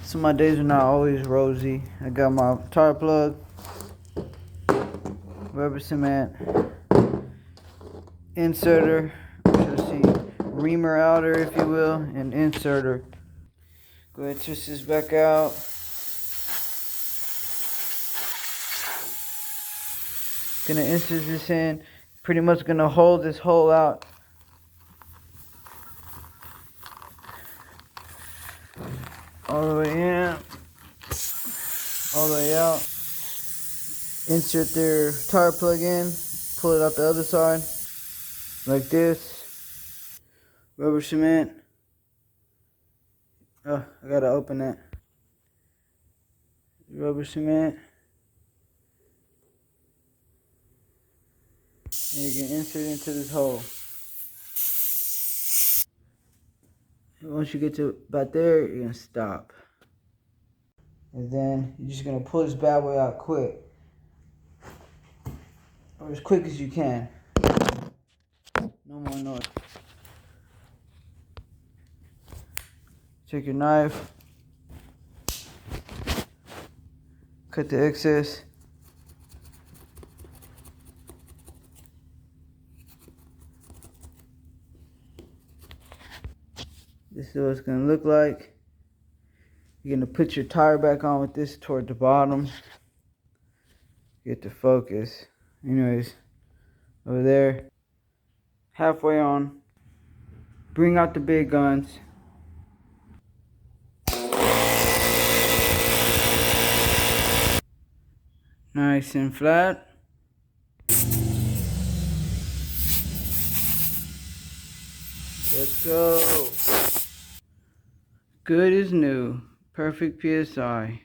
So my days are not always rosy. I got my tire plug, rubber cement, inserter, you'll see reamer outer if you will, and inserter. Go ahead and twist this back out. Gonna insert this in. Pretty much gonna hold this hole out. All the way in, all the way out. Insert their tire plug in, pull it out the other side, like this. Rubber cement. Oh, I gotta open that. Rubber cement. And you can insert it into this hole. And once you get to about there, you're gonna stop. And then you're just gonna pull this bad boy out quick. Or as quick as you can. No more noise. Take your knife. Cut the excess. This is what it's gonna look like. You're gonna put your tire back on with this toward the bottom. Get the focus. Anyways, over there. Halfway on. Bring out the big guns. Nice and flat. Let's go. Good as new. Perfect PSI.